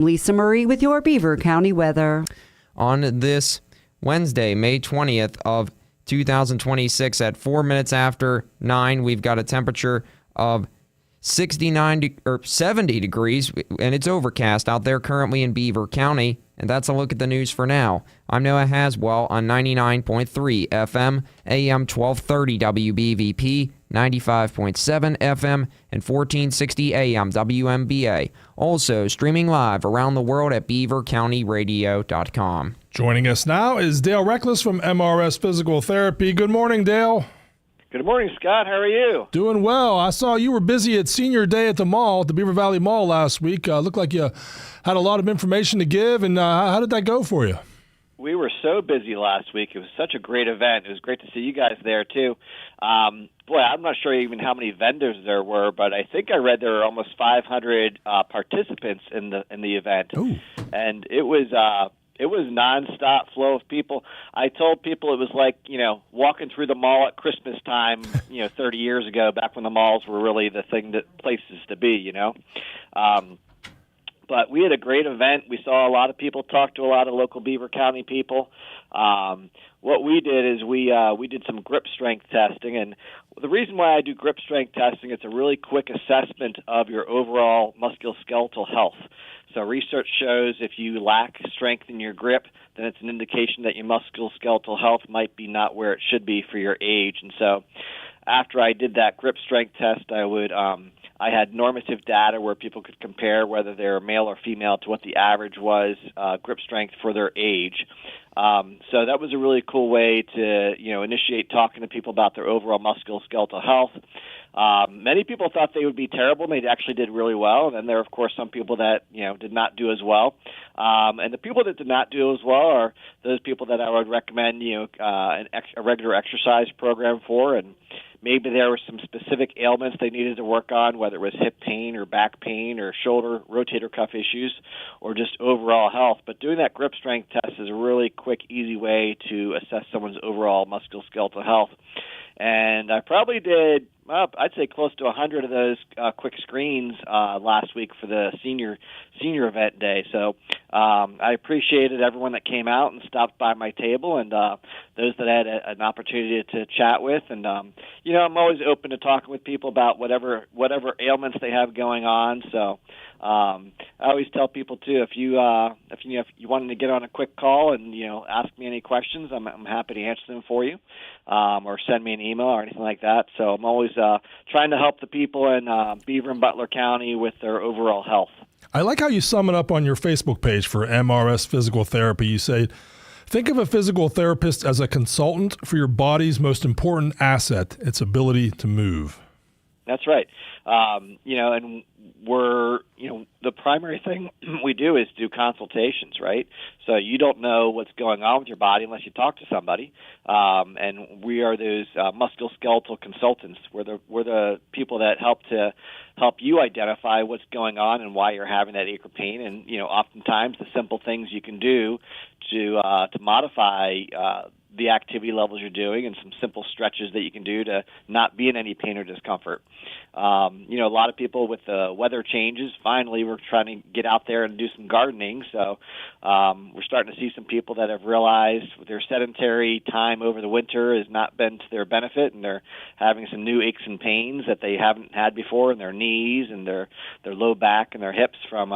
Lisa Marie with your Beaver County weather. On this Wednesday, May 20th of 2026 at 4 minutes after 9, we've got a temperature of 70 degrees, and it's overcast out there currently in Beaver County. And that's a look at the news for now. I'm Noah Haswell on 99.3 FM, AM 1230 WBVP, 95.7 FM, and 1460 AM WMBA. Also streaming live around the world at beavercountyradio.com. Joining us now is Dale Reckless from MRS Physical Therapy. Good morning, Dale. Good morning, Scott. How are you? Doing well. I saw you were busy at Senior Day at the mall, at the Beaver Valley Mall last week. Looked like you had a lot of information to give, and how did that go for you? We were so busy last week. It was such a great event. It was great to see you guys there, too. Boy, I'm not sure even how many vendors there were, but I think I read there were almost 500 participants in the event. Ooh. And it was nonstop flow of people. I told people it was like, walking through the mall at Christmas time, 30 years ago, back when the malls were really the places to be, But we had a great event. We saw a lot of people, talk to a lot of local Beaver County people. What we did is we did some grip strength testing, and the reason why I do grip strength testing, it's a really quick assessment of your overall musculoskeletal health. So research shows if you lack strength in your grip, then it's an indication that your musculoskeletal health might be not where it should be for your age. And so after I did that grip strength test, I had normative data where people could compare whether they're male or female to what the average was, grip strength for their age. So that was a really cool way to, initiate talking to people about their overall musculoskeletal health. Many people thought they would be terrible, and they actually did really well. And then there are, of course, some people that, did not do as well. And the people that did not do as well are those people that I would recommend, a regular exercise program for. And maybe there were some specific ailments they needed to work on, whether it was hip pain or back pain or shoulder rotator cuff issues or just overall health. But doing that grip strength test is a really quick, easy way to assess someone's overall musculoskeletal health. And I probably did, I'd say close to 100 of those quick screens last week for the senior event day. So I appreciated everyone that came out and stopped by my table, and those that I had an opportunity to chat with. And I'm always open to talking with people about whatever ailments they have going on. So I always tell people too, if you wanted to get on a quick call and ask me any questions, I'm happy to answer them for you, or send me an email or anything like that. So I'm always trying to help the people in Beaver and Butler County with their overall health. I like how you sum it up on your Facebook page for MRS Physical Therapy. You say, think of a physical therapist as a consultant for your body's most important asset, its ability to move. That's right. And we're, the primary thing we do is do consultations, right? So you don't know what's going on with your body unless you talk to somebody. And we are those musculoskeletal consultants. We're the people that help you identify what's going on and why you're having that ache or pain. And, oftentimes the simple things you can do to modify the activity levels you're doing and some simple stretches that you can do to not be in any pain or discomfort. A lot of people with the weather changes, finally we're trying to get out there and do some gardening. So we're starting to see some people that have realized their sedentary time over the winter has not been to their benefit, and they're having some new aches and pains that they haven't had before in their knees and their low back and their hips from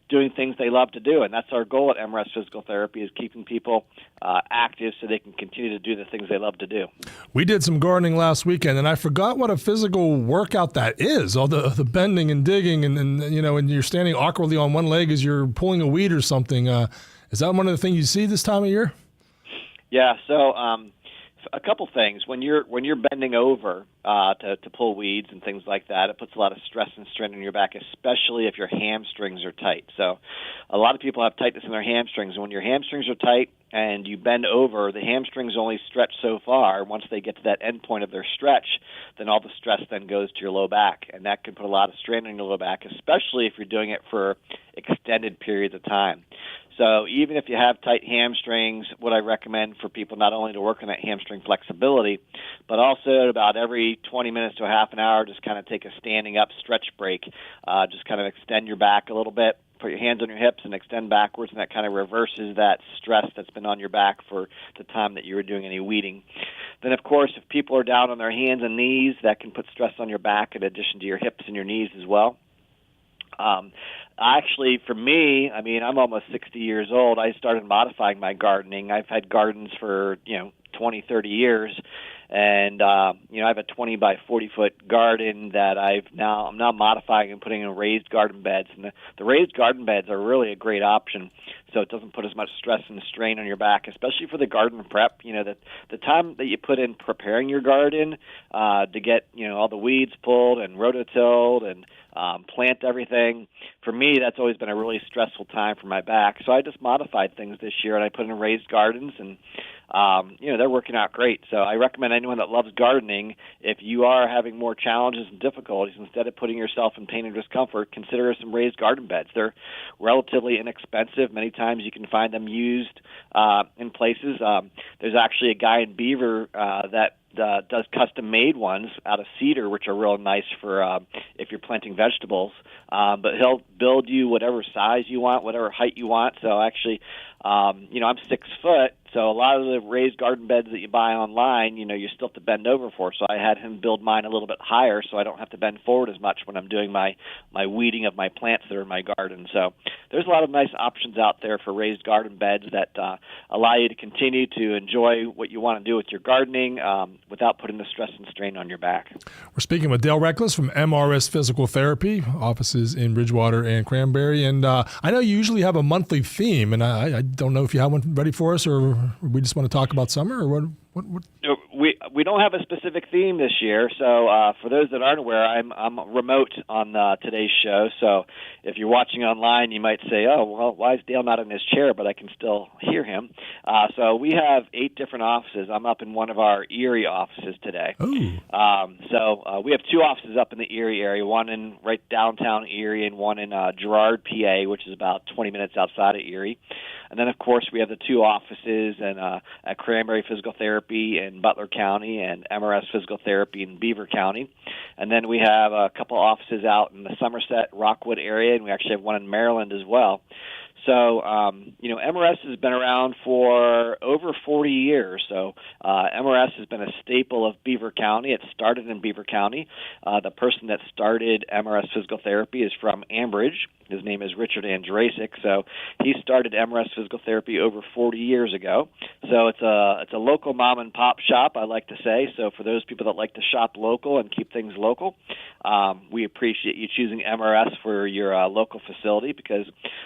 doing things they love to do. And that's our goal at MRS Physical Therapy, is keeping people active so they can continue to do the things they love to do. We did some gardening last weekend, and I forgot what a physical workout that is. All the bending and digging, and you're standing awkwardly on one leg as you're pulling a weed or something. Is that one of the things you see this time of year? Yeah. So a couple things. When you're bending over to pull weeds and things like that, it puts a lot of stress and strain on your back, especially if your hamstrings are tight. So a lot of people have tightness in their hamstrings, and when your hamstrings are tight and you bend over, the hamstrings only stretch so far. Once they get to that end point of their stretch, then all the stress then goes to your low back, and that can put a lot of strain on your low back, especially if you're doing it for extended periods of time. So even if you have tight hamstrings, what I recommend for people not only to work on that hamstring flexibility, but also about every 20 minutes to a half an hour, just kind of take a standing up stretch break. Just kind of extend your back a little bit put your hands on your hips and extend backwards, and that kind of reverses that stress that's been on your back for the time that you were doing any weeding. Then, of course, if people are down on their hands and knees, that can put stress on your back in addition to your hips and your knees as well. Actually, for me, I mean, I'm almost 60 years old. I started modifying my gardening. I've had gardens for, 20, 30 years. And, I have a 20 by 40 foot garden that I'm now modifying and putting in raised garden beds. And the raised garden beds are really a great option. So it doesn't put as much stress and strain on your back, especially for the garden prep. The time that you put in preparing your garden to get, all the weeds pulled and rototilled and plant everything. For me, that's always been a really stressful time for my back. So I just modified things this year, and I put in raised gardens, and they're working out great. So I recommend anyone that loves gardening, if you are having more challenges and difficulties, instead of putting yourself in pain or discomfort, consider some raised garden beds. They're relatively inexpensive. Many times you can find them used in places. There's actually a guy in Beaver that does custom-made ones out of cedar, which are real nice for if you're planting vegetables. But he'll build you whatever size you want, whatever height you want. So actually, I'm 6 foot, so a lot of the raised garden beds that you buy online, you still have to bend over for. So I had him build mine a little bit higher so I don't have to bend forward as much when I'm doing my weeding of my plants that are in my garden. So there's a lot of nice options out there for raised garden beds that allow you to continue to enjoy what you want to do with your gardening without putting the stress and strain on your back. We're speaking with Dale Reckless from MRS Physical Therapy, offices in Bridgewater and Cranberry. And I know you usually have a monthly theme, and I don't know if you have one ready for us, or we just want to talk about summer, or what? We don't have a specific theme this year, so for those that aren't aware, I'm remote on today's show. So if you're watching online, you might say, "Oh, well, why is Dale not in his chair?" But I can still hear him. So we have 8 different offices. I'm up in one of our Erie offices today. So we have 2 offices up in the Erie area, one in right downtown Erie and one in Girard, PA, which is about 20 minutes outside of Erie. And then, of course, we have the 2 offices at Cranberry Physical Therapy in Butler County and MRS Physical Therapy in Beaver County. And then we have a couple offices out in the Somerset, Rockwood area, and we actually have one in Maryland as well. So, MRS has been around for over 40 years. So MRS has been a staple of Beaver County. It started in Beaver County. The person that started MRS Physical Therapy is from Ambridge. His name is Richard Andrasic. So he started MRS Physical Therapy over 40 years ago. So it's a local mom and pop shop, I like to say. So for those people that like to shop local and keep things local, we appreciate you choosing MRS for your local facility, because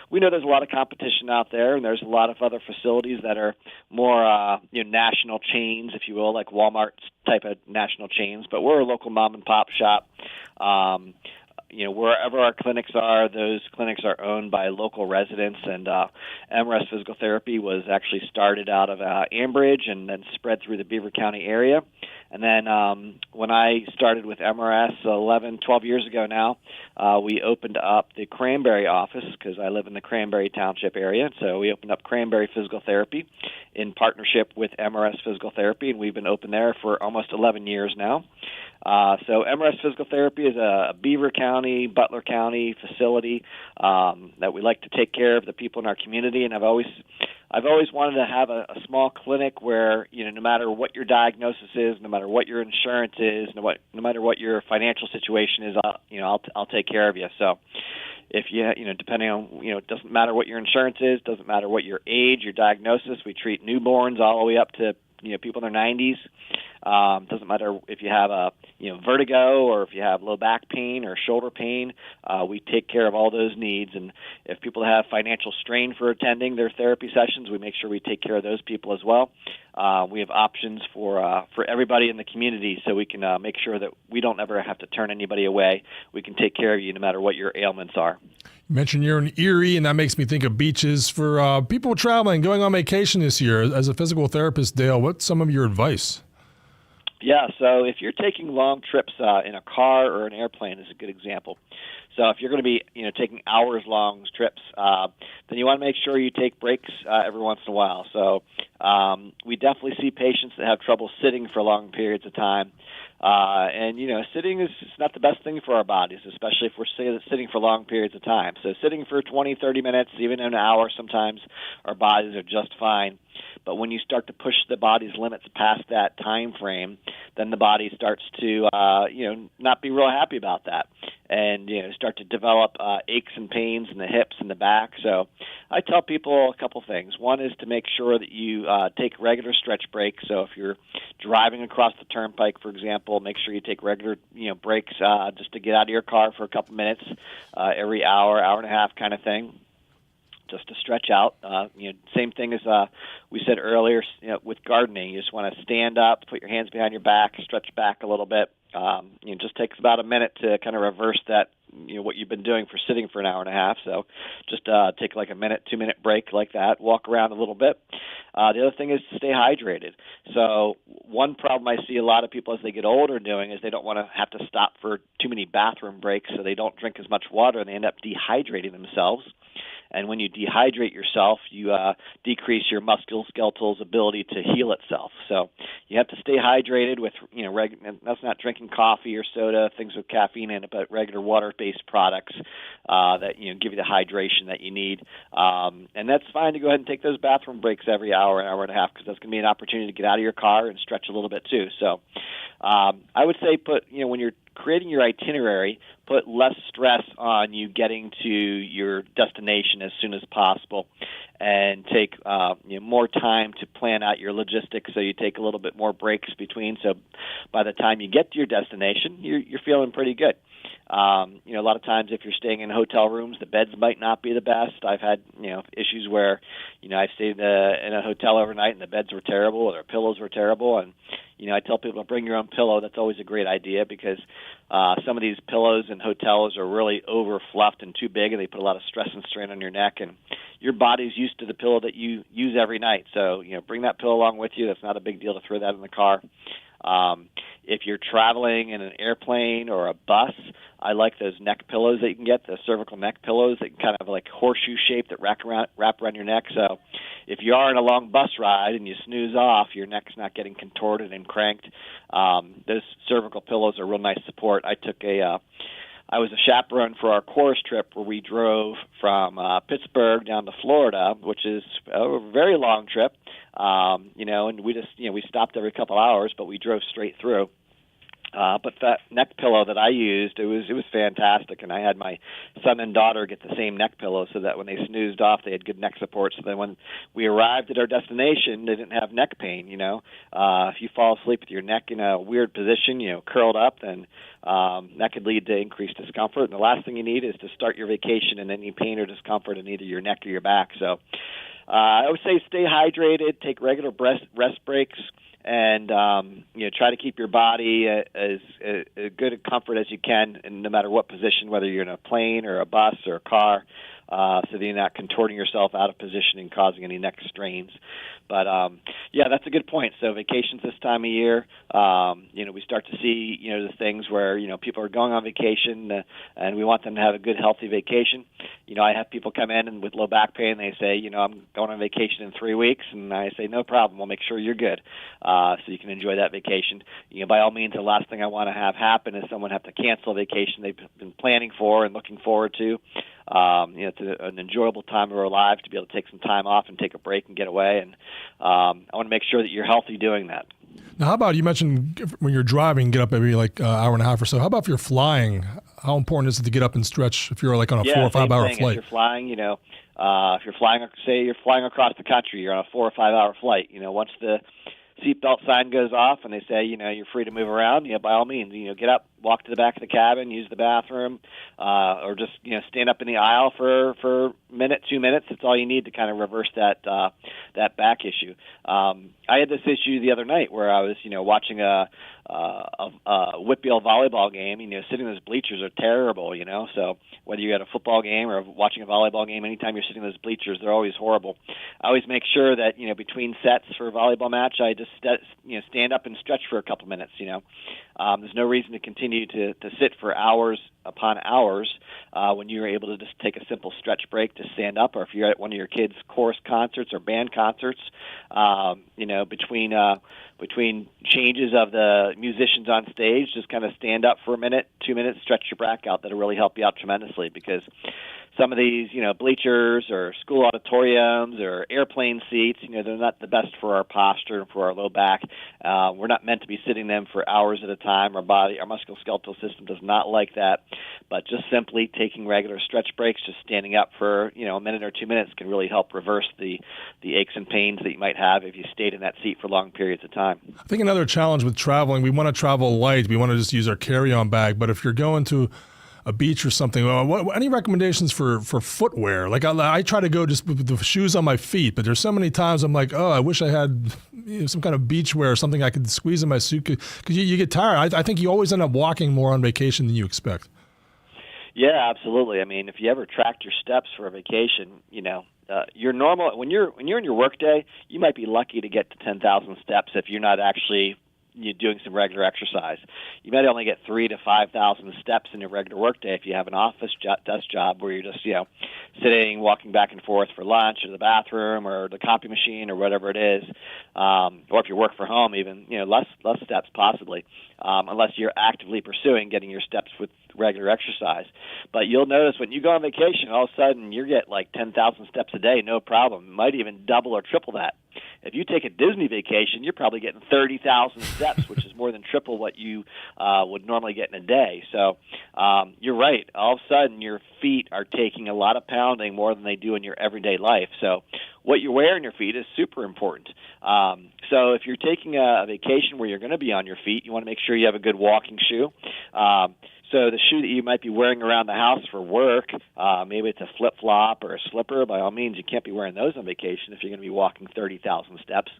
we know there's a lot of competition out there, and there's a lot of other facilities that are more national chains, if you will, like Walmart type of national chains. But we're a local mom and pop shop. Wherever our clinics are, those clinics are owned by local residents, and MRS Physical Therapy was actually started out of Ambridge and then spread through the Beaver County area. And then when I started with MRS 12 years ago now, we opened up the Cranberry office, because I live in the Cranberry Township area. So we opened up Cranberry Physical Therapy in partnership with MRS Physical Therapy, and we've been open there for almost 11 years now. So MRS Physical Therapy is a Beaver County, Butler County facility that we like to take care of the people in our community. And I've always wanted to have a small clinic where, no matter what your diagnosis is, no matter what your insurance is, no matter what your financial situation is, I'll take care of you. So if depending on, it doesn't matter what your insurance is, doesn't matter what your age, your diagnosis. We treat newborns all the way up to people in their 90s. Doesn't matter if you have vertigo, or if you have low back pain or shoulder pain. We take care of all those needs. And if people have financial strain for attending their therapy sessions, we make sure we take care of those people as well. We have options for everybody in the community, so we can make sure that we don't ever have to turn anybody away. We can take care of you no matter what your ailments are. You mentioned you're in Erie, and that makes me think of beaches. For people traveling, going on vacation this year, as a physical therapist, Dale, what's some of your advice? Yeah, so if you're taking long trips in a car or an airplane is a good example. So if you're going to be, taking hours-long trips, then you want to make sure you take breaks every once in a while. So we definitely see patients that have trouble sitting for long periods of time. And sitting is not the best thing for our bodies, especially if we're sitting for long periods of time. So sitting for 20, 30 minutes, even an hour sometimes, our bodies are just fine. But when you start to push the body's limits past that time frame, then the body starts to, not be real happy about that, and start to develop aches and pains in the hips and the back. So I tell people a couple things. One is to make sure that you take regular stretch breaks. So if you're driving across the turnpike, for example, make sure you take regular breaks just to get out of your car for a couple minutes every hour, hour and a half kind of thing, just to stretch out. Same thing as we said earlier, with gardening. You just want to stand up, put your hands behind your back, stretch back a little bit. It just takes about a minute to kind of reverse that, what you've been doing for sitting for an hour and a half. So just take like a minute, 2-minute break like that, walk around a little bit. The other thing is to stay hydrated. So one problem I see a lot of people as they get older doing is they don't want to have to stop for too many bathroom breaks, so they don't drink as much water, and they end up dehydrating themselves. And when you dehydrate yourself, you decrease your musculoskeletal's ability to heal itself. So you have to stay hydrated with, that's not drinking coffee or soda, things with caffeine in it, but regular water-based products that give you the hydration that you need. And that's fine to go ahead and take those bathroom breaks every hour, an hour and a half, because that's going to be an opportunity to get out of your car and stretch a little bit too. So I would say when you're creating your itinerary, put less stress on you getting to your destination as soon as possible, and take more time to plan out your logistics, so you take a little bit more breaks between. So by the time you get to your destination, you're feeling pretty good. A lot of times if you're staying in hotel rooms, the beds might not be the best. I've had, issues where, I've stayed in a hotel overnight and the beds were terrible or their pillows were terrible. And, I tell people to bring your own pillow. That's always a great idea, because some of these pillows in hotels are really over-fluffed and too big, and they put a lot of stress and strain on your neck. And your body's used to the pillow that you use every night. So, bring that pillow along with you. That's not a big deal to throw that in the car. If you're traveling in an airplane or a bus, I like those neck pillows that you can get, the cervical neck pillows that kind of like horseshoe shape that wrap around your neck. So if you are in a long bus ride and you snooze off, your neck's not getting contorted and cranked. Those cervical pillows are real nice support. I was a chaperone for our chorus trip where we drove from Pittsburgh down to Florida, which is a very long trip. And we just, we stopped every couple hours, but we drove straight through. But that neck pillow that I used, it was fantastic, and I had my son and daughter get the same neck pillow so that when they snoozed off, they had good neck support. So then when we arrived at our destination, they didn't have neck pain. If you fall asleep with your neck in a weird position, curled up, then that could lead to increased discomfort. And the last thing you need is to start your vacation in any pain or discomfort in either your neck or your back. So I would say stay hydrated, take regular rest breaks, and try to keep your body as good a comfort as you can, and no matter what position, whether you're in a plane or a bus or a car, so that you're not contorting yourself out of position and causing any neck strains. But that's a good point. So vacations this time of year, we start to see the things where people are going on vacation, and we want them to have a good, healthy vacation. I have people come in and with low back pain, they say, I'm going on vacation in 3 weeks, and I say, no problem. We'll make sure you're good, so you can enjoy that vacation. By all means, the last thing I want to have happen is someone have to cancel a vacation they've been planning for and looking forward to. It's an enjoyable time of our lives to be able to take some time off and take a break and get away. And I want to make sure that you're healthy doing that. Now, how about, you mentioned when you're driving, get up maybe like an hour and a half or so. How about if you're flying? How important is it to get up and stretch if you're like on a 4 or 5 hour flight? If you're flying, if you're flying, say you're flying across the country, you're on a 4 or 5 hour flight. Once the seatbelt sign goes off and they say, you're free to move around, by all means, get up, walk to the back of the cabin, use the bathroom, or just, stand up in the aisle for a minute, 2 minutes. That's all you need to kind of reverse that back issue. I had this issue the other night where I was, watching a Whitfield volleyball game. Sitting in those bleachers are terrible, so whether you're at a football game or watching a volleyball game, anytime you're sitting in those bleachers, they're always horrible. I always make sure that, between sets for a volleyball match, I just, stand up and stretch for a couple minutes, There's no reason to continue to sit for hours upon hours when you're able to just take a simple stretch break to stand up, or if you're at one of your kids' chorus concerts or band concerts, between changes of the musicians on stage, just kind of stand up for a minute, 2 minutes, stretch your back out. That'll really help you out tremendously, because some of these, bleachers or school auditoriums or airplane seats, they're not the best for our posture and for our low back. We're not meant to be sitting them for hours at a time. Our musculoskeletal system does not like that. But just simply taking regular stretch breaks, just standing up for, a minute or 2 minutes can really help reverse the aches and pains that you might have if you stayed in that seat for long periods of time. I think another challenge with traveling, we want to travel light. We want to just use our carry-on bag. But if you're going to a beach or something, any recommendations for footwear? Like I try to go just with the shoes on my feet, but there's so many times I'm like, I wish I had some kind of beach wear or something I could squeeze in my suitcase, because you get tired. I think you always end up walking more on vacation than you expect. Yeah, absolutely. I mean, if you ever tracked your steps for a vacation, your normal when you're in your workday, you might be lucky to get to 10,000 steps if you're not actually doing some regular exercise. You might only get 3,000 to 5,000 steps in your regular workday if you have an office desk job where you're just sitting, walking back and forth for lunch or the bathroom or the copy machine or whatever it is, or if you work from home, even less steps possibly, unless you're actively pursuing getting your steps with regular exercise. But you'll notice when you go on vacation, all of a sudden you get like 10,000 steps a day, no problem. You might even double or triple that. If you take a Disney vacation, you're probably getting 30,000 steps, which is more than triple what you would normally get in a day. So you're right. All of a sudden, your feet are taking a lot of pounding more than they do in your everyday life. So what you wear in your feet is super important. So if you're taking a vacation where you're going to be on your feet, you want to make sure you have a good walking shoe. So the shoe that you might be wearing around the house for work, maybe it's a flip-flop or a slipper. By all means, you can't be wearing those on vacation if you're going to be walking 30,000 steps.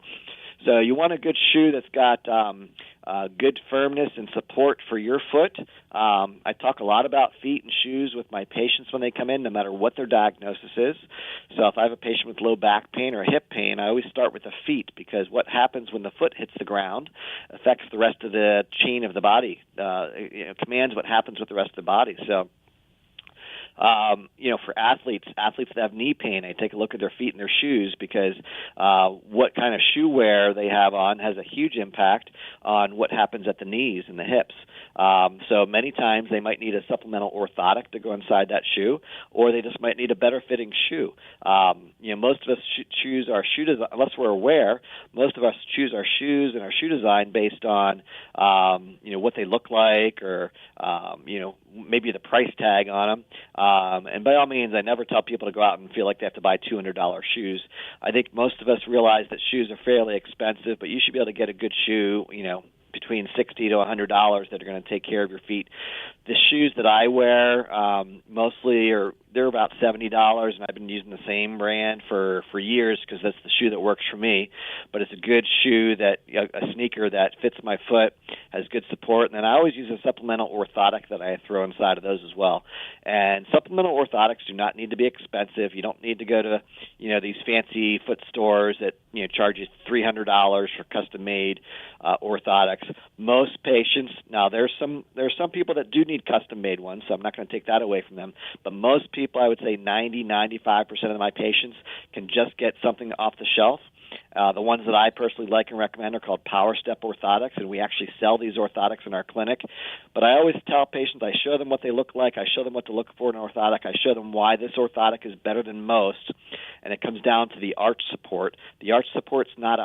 So you want a good shoe that's got good firmness and support for your foot. I talk a lot about feet and shoes with my patients when they come in, no matter what their diagnosis is. So if I have a patient with low back pain or hip pain, I always start with the feet, because what happens when the foot hits the ground affects the rest of the chain of the body, commands what happens with the rest of the body. So for athletes that have knee pain, I take a look at their feet and their shoes, because what kind of shoe wear they have on has a huge impact on what happens at the knees and the hips. So many times they might need a supplemental orthotic to go inside that shoe, or they just might need a better fitting shoe. Most of us choose our shoe design, unless we're aware, most of us choose our shoes and our shoe design based on, what they look like, or, maybe the price tag on them. And by all means, I never tell people to go out and feel like they have to buy $200 shoes. I think most of us realize that shoes are fairly expensive, but you should be able to get a good shoe, between $60 to $100 that are going to take care of your feet. The shoes that I wear mostly they're about $70, and I've been using the same brand for years, because that's the shoe that works for me. But it's a good shoe, a sneaker that fits my foot, has good support, and then I always use a supplemental orthotic that I throw inside of those as well. And supplemental orthotics do not need to be expensive. You don't need to go to these fancy foot stores that charge you $300 for custom-made orthotics. Most patients, now there's some people that do need custom-made ones, so I'm not going to take that away from them. But most people, I would say 95% of my patients can just get something off the shelf. The ones that I personally like and recommend are called Power Step orthotics, and we actually sell these orthotics in our clinic. But I always tell patients, I show them what they look like, I show them what to look for in an orthotic, I show them why this orthotic is better than most, and it comes down to the arch support. The arch support's not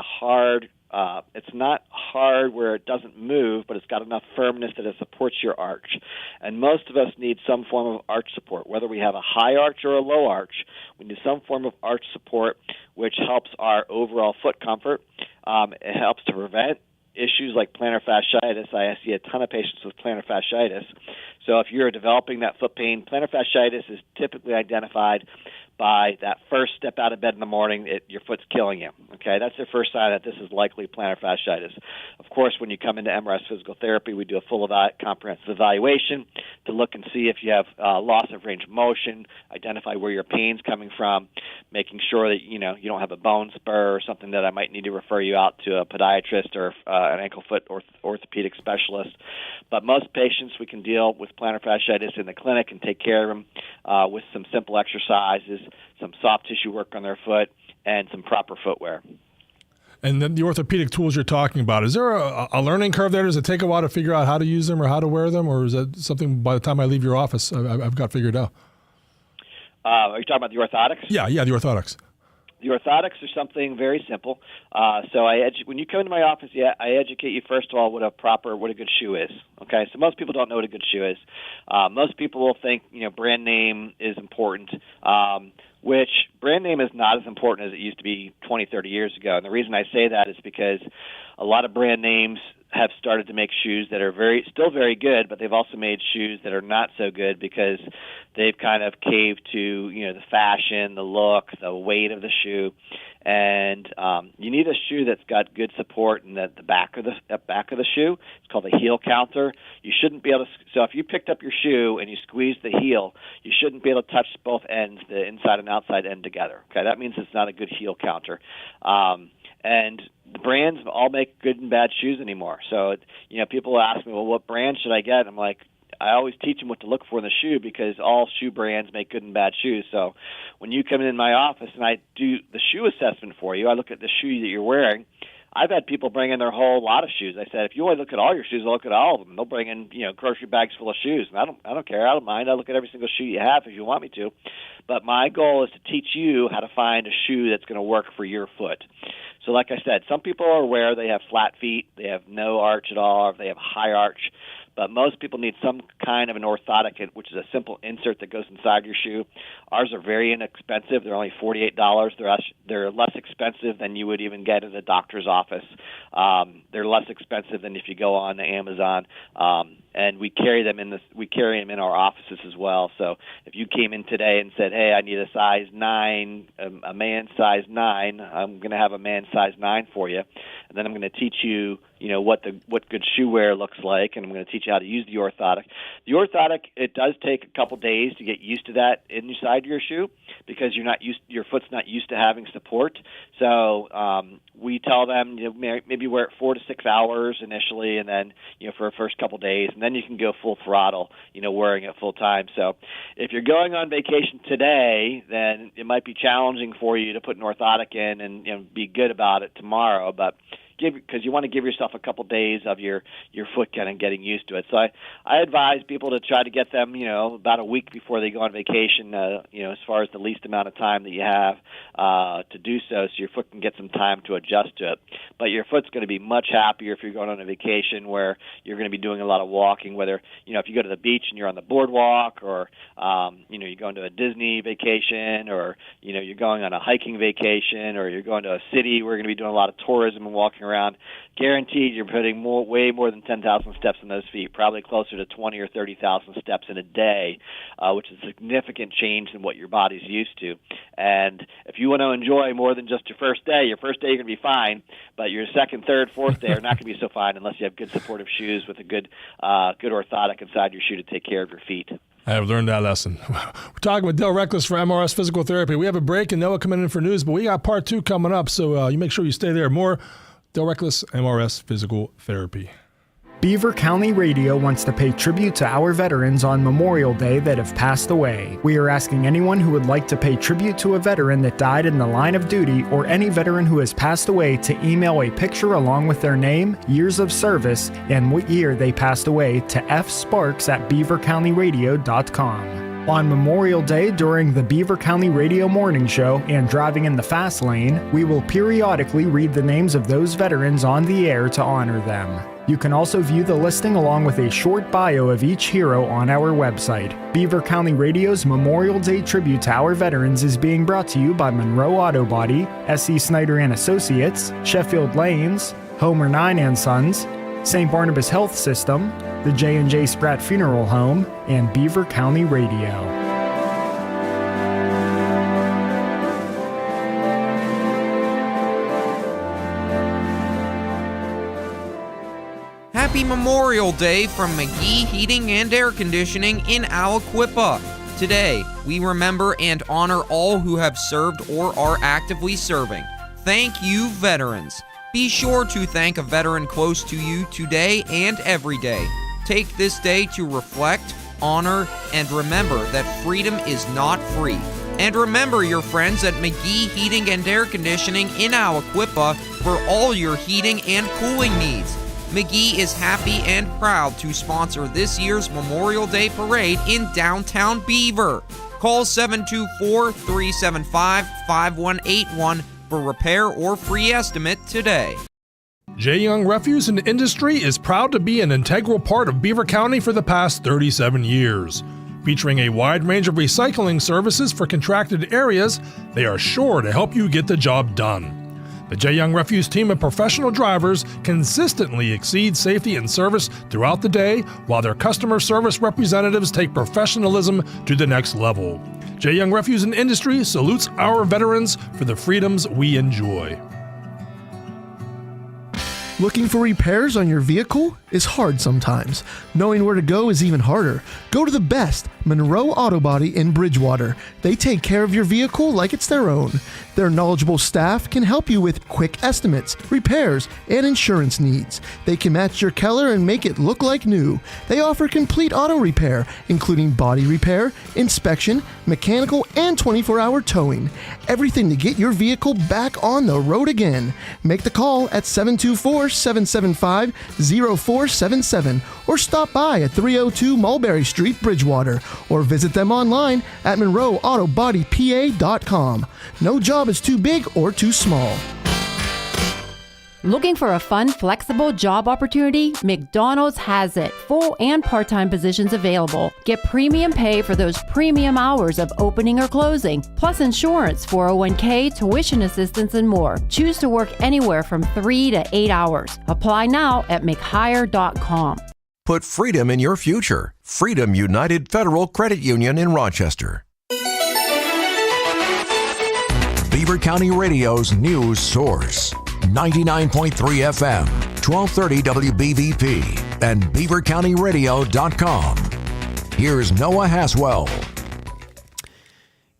it's not hard where it doesn't move, but it's got enough firmness that it supports your arch. And most of us need some form of arch support. Whether we have a high arch or a low arch, we need some form of arch support, which helps our overall foot comfort. It helps to prevent issues like plantar fasciitis. I see a ton of patients with plantar fasciitis. So if you're developing that foot pain, plantar fasciitis is typically identified by that first step out of bed in the morning, your foot's killing you. Okay, that's the first sign that this is likely plantar fasciitis. Of course, when you come into MRS Physical Therapy, we do a full comprehensive evaluation to look and see if you have loss of range of motion, identify where your pain's coming from, making sure that you don't have a bone spur or something that I might need to refer you out to a podiatrist or an ankle foot orthopedic specialist. But most patients, we can deal with plantar fasciitis in the clinic and take care of them with some simple exercises, some soft tissue work on their foot, and some proper footwear. And then the orthopedic tools you're talking about, is there a learning curve there? Does it take a while to figure out how to use them or how to wear them? Or is that something by the time I leave your office, I've got figured out? Are you talking about the orthotics? Yeah, the orthotics. The orthotics are something very simple. So when you come into my office, I educate you first of all what a good shoe is. Okay, so most people don't know what a good shoe is. Most people will think brand name is important, which brand name is not as important as it used to be 20, 30 years ago. And the reason I say that is because a lot of brand names have started to make shoes that are still very good, but they've also made shoes that are not so good because they've kind of caved to the fashion, the look, the weight of the shoe, and you need a shoe that's got good support in the back of the shoe. It's called a heel counter. You shouldn't be able to. So if you picked up your shoe and you squeeze the heel, you shouldn't be able to touch both ends, the inside and outside end together. Okay, that means it's not a good heel counter. And the brands all make good and bad shoes anymore. So, people ask me, well, what brand should I get? I'm like, I always teach them what to look for in the shoe because all shoe brands make good and bad shoes. So when you come in my office and I do the shoe assessment for you, I look at the shoe that you're wearing. I've had people bring in their whole lot of shoes. I said, if you want to look at all your shoes, I'll look at all of them. They'll bring in, grocery bags full of shoes. And I don't care. I don't mind. I look at every single shoe you have if you want me to. But my goal is to teach you how to find a shoe that's going to work for your foot. So like I said, some people are aware they have flat feet, they have no arch at all, or they have high arch. But most people need some kind of an orthotic, which is a simple insert that goes inside your shoe. Ours are very inexpensive. They're only $48. They're less expensive than you would even get at a doctor's office. They're less expensive than if you go on Amazon. And we carry them in our offices as well. So if you came in today and said, "Hey, I need a size 9, a man's size 9," I'm going to have a man's size 9 for you, and then I'm going to teach you, what good shoe wear looks like, and I'm going to teach you how to use the orthotic. The orthotic, it does take a couple days to get used to that inside your shoe because your foot's not used to having support. So we tell them maybe wear it 4 to 6 hours initially, and then for the first couple days, and then you can go full throttle, wearing it full time. So if you're going on vacation today, then it might be challenging for you to put an orthotic in and be good about it tomorrow, but because you want to give yourself a couple days of your foot kind of getting used to it. So I advise people to try to get them, about a week before they go on vacation, as far as the least amount of time that you have to do so your foot can get some time to adjust to it. But your foot's going to be much happier if you're going on a vacation where you're going to be doing a lot of walking, whether, if you go to the beach and you're on the boardwalk or, you're going to a Disney vacation or, you're going on a hiking vacation or you're going to a city where you're going to be doing a lot of tourism and walking around. Guaranteed you're putting way more than 10,000 steps in those feet, probably closer to 20 or 30,000 steps in a day, which is a significant change than what your body's used to. And if you want to enjoy more than just your first day you're going to be fine, but your second, third, fourth day are not going to be so fine unless you have good supportive shoes with a good orthotic inside your shoe to take care of your feet. I have learned that lesson. We're talking with Del Reckless for MRS Physical Therapy. We have a break and Noah coming in for news, but we got part 2 coming up, so you make sure you stay there. More Del Reckless, MRS Physical Therapy. Beaver County Radio wants to pay tribute to our veterans on Memorial Day that have passed away. We are asking anyone who would like to pay tribute to a veteran that died in the line of duty or any veteran who has passed away to email a picture along with their name, years of service, and what year they passed away to fsparks@beavercountyradio.com. On Memorial Day, during the Beaver County Radio Morning Show and Driving in the Fast Lane, we will periodically read the names of those veterans on the air to honor them. You can also view the listing along with a short bio of each hero on our website. Beaver County Radio's Memorial Day tribute to our veterans is being brought to you by Monroe Auto Body, S.E. Snyder & Associates, Sheffield Lanes, Homer 9 & Sons, St. Barnabas Health System, the J&J Spratt Funeral Home, and Beaver County Radio. Happy Memorial Day from McGee Heating and Air Conditioning in Aliquippa. Today, we remember and honor all who have served or are actively serving. Thank you, veterans. Be sure to thank a veteran close to you today and every day. Take this day to reflect, honor, and remember that freedom is not free. And remember your friends at McGee Heating and Air Conditioning in Aliquippa for all your heating and cooling needs. McGee is happy and proud to sponsor this year's Memorial Day Parade in downtown Beaver. Call 724-375-5181 for repair or free estimate today. J. Young Refuse and Industry is proud to be an integral part of Beaver County for the past 37 years. Featuring a wide range of recycling services for contracted areas, they are sure to help you get the job done. The J. Young Refuse team of professional drivers consistently exceed safety and service throughout the day, while their customer service representatives take professionalism to the next level. J. Young Refuse and Industry salutes our veterans for the freedoms we enjoy. Looking for repairs on your vehicle is hard sometimes. Knowing where to go is even harder. Go to the best, Monroe Auto Body in Bridgewater. They take care of your vehicle like it's their own. Their knowledgeable staff can help you with quick estimates, repairs, and insurance needs. They can match your color and make it look like new. They offer complete auto repair, including body repair, inspection, mechanical, and 24-hour towing. Everything to get your vehicle back on the road again. Make the call at 724-775-0477 or stop by at 302 Mulberry Street, Bridgewater, or visit them online at MonroeAutoBodyPA.com. No job is too big or too small. Looking for a fun, flexible job opportunity? McDonald's has it. Full and part-time positions available. Get premium pay for those premium hours of opening or closing, plus insurance, 401k, tuition assistance, and more. Choose to work anywhere from 3 to 8 hours. Apply now at mchire.com. Put freedom in your future. Freedom United Federal Credit Union in Rochester. Beaver County Radio's news source. 99.3 FM, 1230 WBVP, and BeaverCountyRadio.com. Here's Noah Haswell.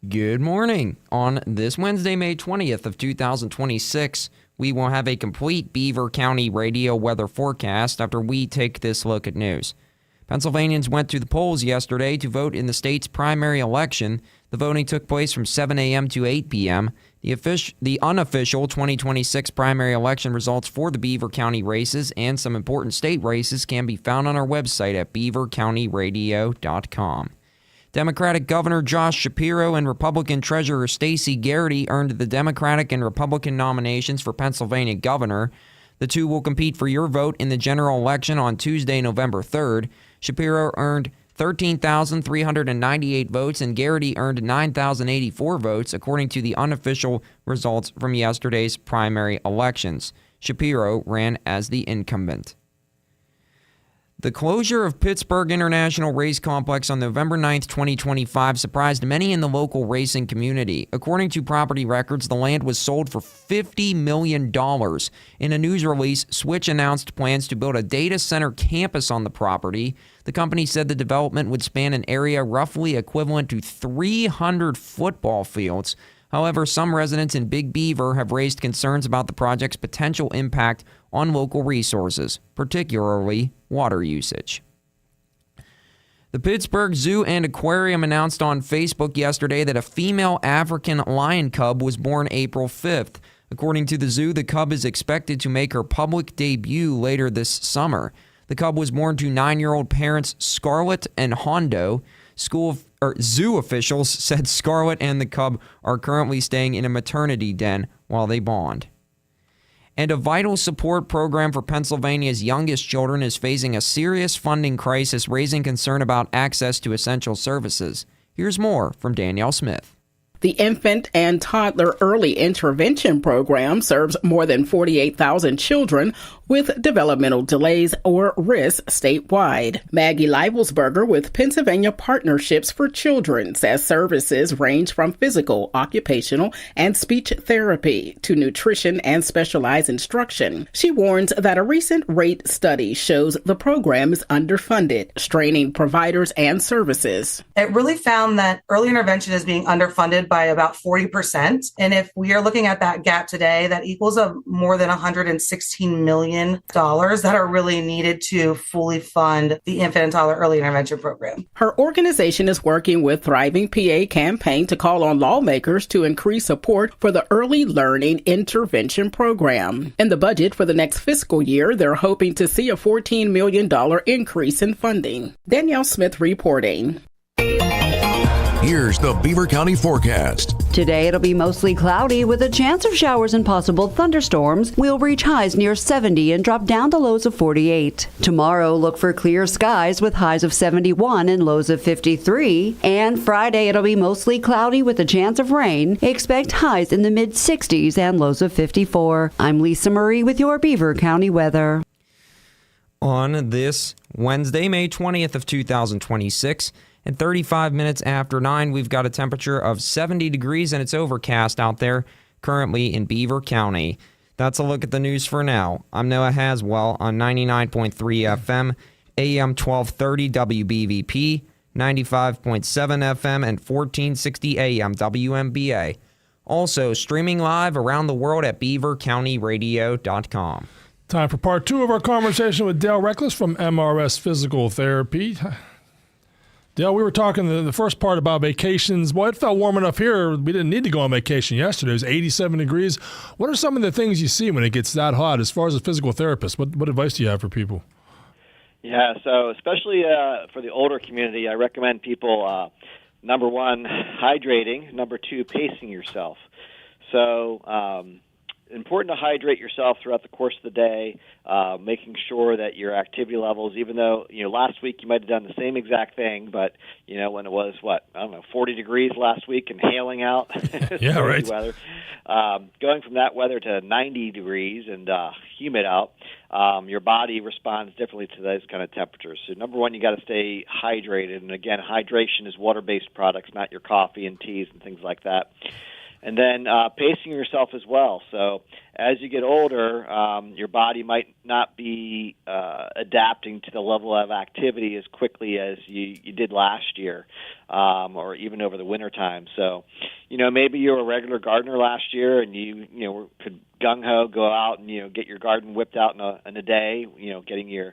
Good morning. On this Wednesday, May 20th of 2026, we will have a complete Beaver County radio weather forecast after we take this look at news. Pennsylvanians went to the polls yesterday to vote in the state's primary election. The voting took place from 7 a.m. to 8 p.m. The unofficial 2026 primary election results for the Beaver County races and some important state races can be found on our website at beavercountyradio.com. Democratic Governor Josh Shapiro and Republican Treasurer Stacey Garrity earned the Democratic and Republican nominations for Pennsylvania governor. The two will compete for your vote in the general election on Tuesday, November 3rd. Shapiro earned 13,398 votes and Garrity earned 9,084 votes, according to the unofficial results from yesterday's primary elections. Shapiro ran as the incumbent. The closure of Pittsburgh International Race Complex on November 9th, 2025 surprised many in the local racing community. According to property records, the land was sold for $50 million. In a news release, Switch announced plans to build a data center campus on the property. The company said the development would span an area roughly equivalent to 300 football fields. However, some residents in Big Beaver have raised concerns about the project's potential impact on local resources, particularly water usage. The Pittsburgh Zoo and Aquarium announced on Facebook yesterday that a female African lion cub was born April 5th. According to the zoo, the cub is expected to make her public debut later this summer. The cub was born to 9-year-old parents Scarlett and Hondo. Zoo officials said Scarlett and the cub are currently staying in a maternity den while they bond. And a vital support program for Pennsylvania's youngest children is facing a serious funding crisis, raising concern about access to essential services. Here's more from Danielle Smith. The Infant and Toddler Early Intervention Program serves more than 48,000 children with developmental delays or risks statewide. Maggie Leibelsberger with Pennsylvania Partnerships for Children says services range from physical, occupational, and speech therapy to nutrition and specialized instruction. She warns that a recent rate study shows the program is underfunded, straining providers and services. It really found that early intervention is being underfunded by about 40%. And if we are looking at that gap today, that equals more than $116 million that are really needed to fully fund the infant and toddler early intervention program. Her organization is working with Thriving PA campaign to call on lawmakers to increase support for the Early Learning Intervention program. In the budget for the next fiscal year, they're hoping to see a $14 million increase in funding. Danielle Smith reporting. Here's the Beaver County forecast. Today it'll be mostly cloudy with a chance of showers and possible thunderstorms. We'll reach highs near 70 and drop down to lows of 48. Tomorrow, look for clear skies with highs of 71 and lows of 53. And Friday it'll be mostly cloudy with a chance of rain. Expect highs in the mid-60s and lows of 54. I'm Lisa Marie with your Beaver County weather. On this Wednesday, May 20th of 2026, and 35 minutes after 9, we've got a temperature of 70 degrees and it's overcast out there currently in Beaver County. That's a look at the news for now. I'm Noah Haswell on 99.3 FM, AM 1230 WBVP, 95.7 FM, and 1460 AM WMBA. Also streaming live around the world at beavercountyradio.com. Time for part 2 of our conversation with Dale Reckless from MRS Physical Therapy. Dale, we were talking the first part about vacations. Boy, it felt warm enough here. We didn't need to go on vacation yesterday. It was 87 degrees. What are some of the things you see when it gets that hot as far as a physical therapist? What advice do you have for people? Yeah, so especially for the older community, I recommend people, number 1, hydrating. Number 2, pacing yourself. So important to hydrate yourself throughout the course of the day, making sure that your activity levels, even though, last week you might have done the same exact thing, but, when it was, 40 degrees last week and hailing out. Yeah, right. Weather. Going from that weather to 90 degrees and humid out, your body responds differently to those kind of temperatures. So number 1, you got to stay hydrated. And again, hydration is water-based products, not your coffee and teas and things like that. And then pacing yourself as well. So as you get older, your body might not be adapting to the level of activity as quickly as you did last year, or even over the winter time. So, maybe you were a regular gardener last year and you could gung-ho go out and, get your garden whipped out in a day, getting your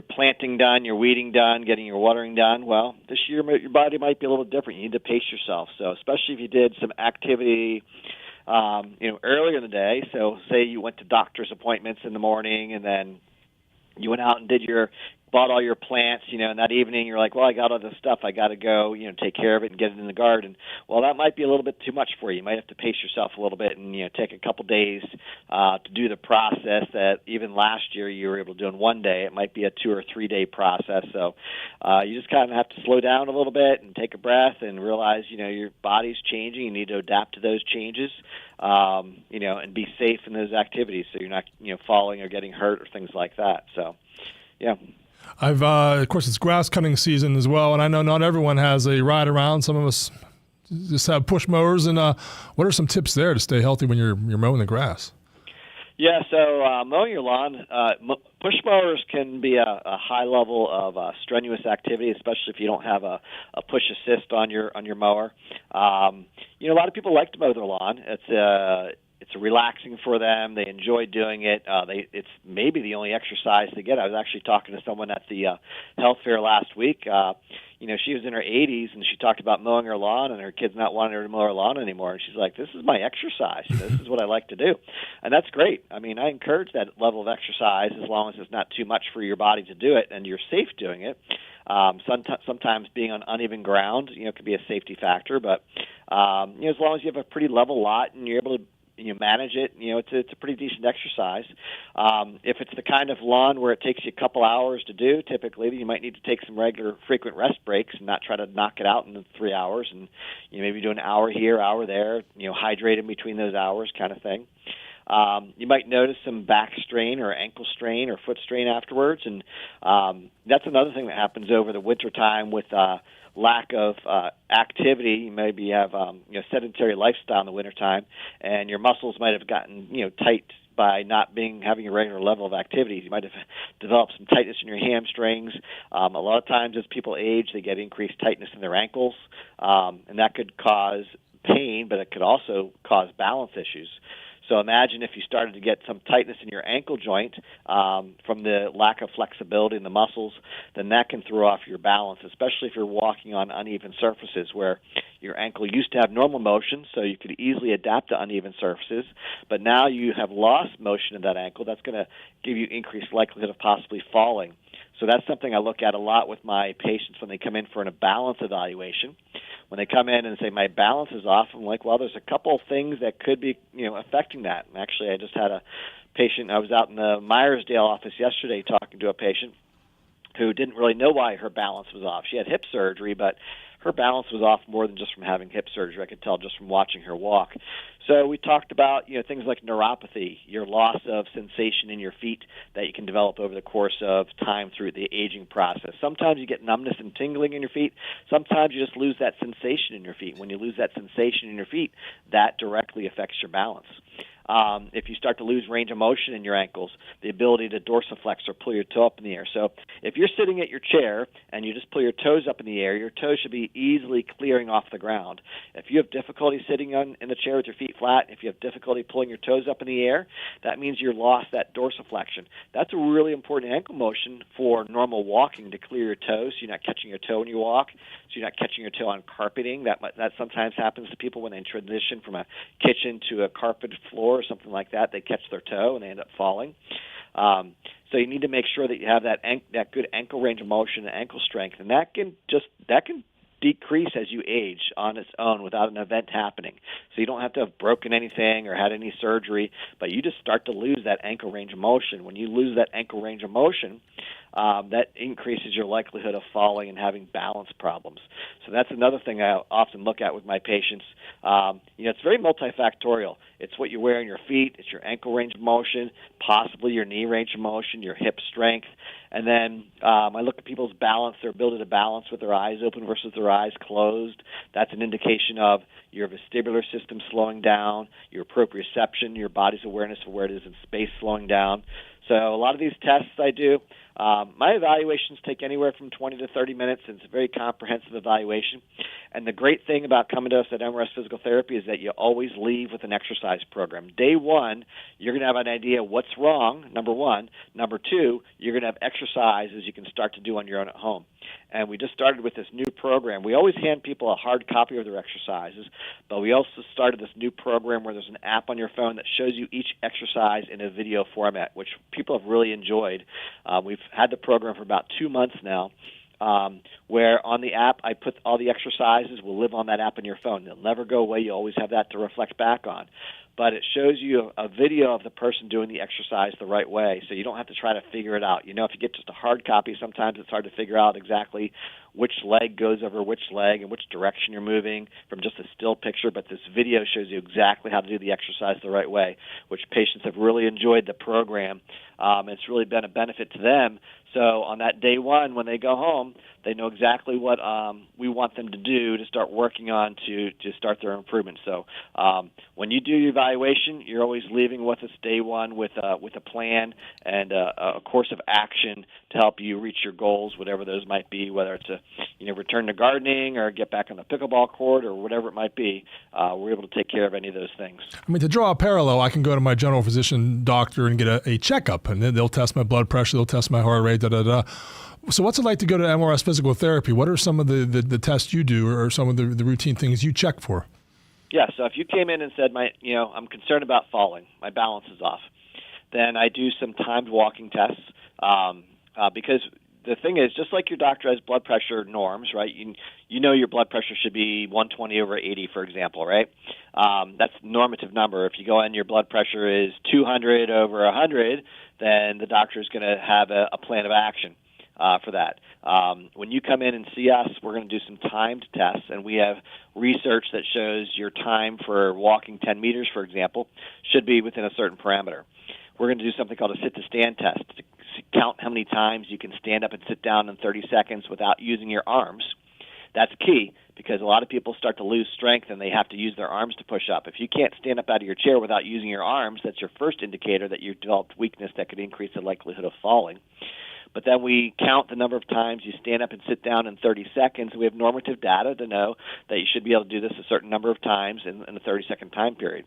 planting done, your weeding done, getting your watering done. Well, this year your body might be a little different. You need to pace yourself. So especially if you did some activity, earlier in the day. So say you went to doctor's appointments in the morning and then you went out and bought all your plants, and that evening you're like, well, I got all this stuff. I got to go, take care of it and get it in the garden. Well, that might be a little bit too much for you. You might have to pace yourself a little bit and, take a couple days to do the process that even last year you were able to do in one day. It might be a 2 or 3 day process. So you just kind of have to slow down a little bit and take a breath and realize, your body's changing. You need to adapt to those changes, and be safe in those activities so you're not, falling or getting hurt or things like that. So, yeah. Of course, it's grass cutting season as well, and I know not everyone has a ride around. Some of us just have push mowers. And what are some tips there to stay healthy when you're mowing the grass? Yeah, so mowing your lawn, push mowers can be a high level of strenuous activity, especially if you don't have a push assist on your mower. A lot of people like to mow their lawn. It's relaxing for them. They enjoy doing it. It's maybe the only exercise they get. I was actually talking to someone at the health fair last week. She was in her 80s, and she talked about mowing her lawn, and her kids not wanting her to mow her lawn anymore. And she's like, this is my exercise. This is what I like to do. And that's great. I mean, I encourage that level of exercise as long as it's not too much for your body to do it and you're safe doing it. Sometimes being on uneven ground, could be a safety factor. But, as long as you have a pretty level lot and you're able to manage it, it's a pretty decent exercise. If it's the kind of lawn where it takes you a couple hours to do, typically, you might need to take some regular frequent rest breaks and not try to knock it out in 3 hours, and maybe do an hour here, hour there, hydrate in between those hours kind of thing. you might notice some back strain or ankle strain or foot strain afterwards. And that's another thing that happens over the wintertime with lack of activity. Maybe you have sedentary lifestyle in the wintertime, and your muscles might have gotten tight by not having a regular level of activity. You might have developed some tightness in your hamstrings. A lot of times as people age, they get increased tightness in their ankles, and that could cause pain, but it could also cause balance issues. So imagine if you started to get some tightness in your ankle joint from the lack of flexibility in the muscles, then that can throw off your balance, especially if you're walking on uneven surfaces where your ankle used to have normal motion, so you could easily adapt to uneven surfaces, but now you have lost motion in that ankle. That's going to give you increased likelihood of possibly falling. So that's something I look at a lot with my patients when they come in for a balance evaluation. When they come in and say, my balance is off, I'm like, well, there's a couple of things that could be affecting that. And actually, I just had a patient, I was out in the Myersdale office yesterday talking to a patient who didn't really know why her balance was off. She had hip surgery, but her balance was off more than just from having hip surgery. I could tell just from watching her walk. So we talked about things like neuropathy, your loss of sensation in your feet that you can develop over the course of time through the aging process. Sometimes you get numbness and tingling in your feet. Sometimes you just lose that sensation in your feet. When you lose that sensation in your feet, that directly affects your balance. If you start to lose range of motion in your ankles, the ability to dorsiflex or pull your toe up in the air. So if you're sitting at your chair and you just pull your toes up in the air, your toes should be easily clearing off the ground. If you have difficulty sitting in the chair with your feet flat, if you have difficulty pulling your toes up in the air, that means you've lost that dorsiflexion. That's a really important ankle motion for normal walking, to clear your toes so you're not catching your toe when you walk, so you're not catching your toe on carpeting. That sometimes happens to people when they transition from a kitchen to a carpeted floor or something like that. They catch their toe and they end up falling. So you need to make sure that you have that good ankle range of motion and ankle strength, and that can decrease as you age on its own without an event happening. So you don't have to have broken anything or had any surgery, but you just start to lose that ankle range of motion. When you lose that ankle range of motion, that increases your likelihood of falling and having balance problems. So that's another thing I often look at with my patients. It's very multifactorial. It's what you wear on your feet, it's your ankle range of motion, possibly your knee range of motion, your hip strength. And then I look at people's balance, their ability to balance with their eyes open versus their eyes closed. That's an indication of your vestibular system slowing down, your proprioception, your body's awareness of where it is in space slowing down. So a lot of these tests I do, my evaluations take anywhere from 20 to 30 minutes, and it's a very comprehensive evaluation. And the great thing about coming to us at MRS Physical Therapy is that you always leave with an exercise program. Day one, you're going to have an idea what's wrong, number one. Number two, you're going to have exercises you can start to do on your own at home. And we just started with this new program. We always hand people a hard copy of their exercises, but we also started this new program where there's an app on your phone that shows you each exercise in a video format, which people have really enjoyed. We've had the program for about 2 months now, where on the app I put all the exercises will live on that app on your phone. They'll never go away. You always have that to reflect back on. But it shows you a video of the person doing the exercise the right way, so you don't have to try to figure it out. If you get just a hard copy, sometimes it's hard to figure out exactly which leg goes over which leg and which direction you're moving from just a still picture, but this video shows you exactly how to do the exercise the right way, which patients have really enjoyed the program. It's really been a benefit to them. So on that day one, when they go home, they know exactly what we want them to do to start working on to start their improvement. So when you do your evaluation, you're always leaving with us day one with a plan and a course of action to help you reach your goals, whatever those might be, whether it's a return to gardening or get back on the pickleball court or whatever it might be. We're able to take care of any of those things. I mean, to draw a parallel, I can go to my general physician doctor and get a checkup, and then they'll test my blood pressure, they'll test my heart rate, da-da-da. So what's it like to go to MRS Physical Therapy? What are some of the tests you do or some of the routine things you check for? Yeah, so if you came in and said, I'm concerned about falling, my balance is off, then I do some timed walking tests because the thing is, just like your doctor has blood pressure norms, right? You know your blood pressure should be 120 over 80, for example, right? That's the normative number. If you go in, your blood pressure is 200 over 100, then the doctor is going to have a plan of action. for that. When you come in and see us, we're going to do some timed tests, and we have research that shows your time for walking 10 meters, for example, should be within a certain parameter. We're going to do something called a sit-to-stand test to count how many times you can stand up and sit down in 30 seconds without using your arms. That's key because a lot of people start to lose strength and they have to use their arms to push up. If you can't stand up out of your chair without using your arms, that's your first indicator that you've developed weakness that could increase the likelihood of falling. But then we count the number of times you stand up and sit down in 30 seconds. We have normative data to know that you should be able to do this a certain number of times in a 30-second time period.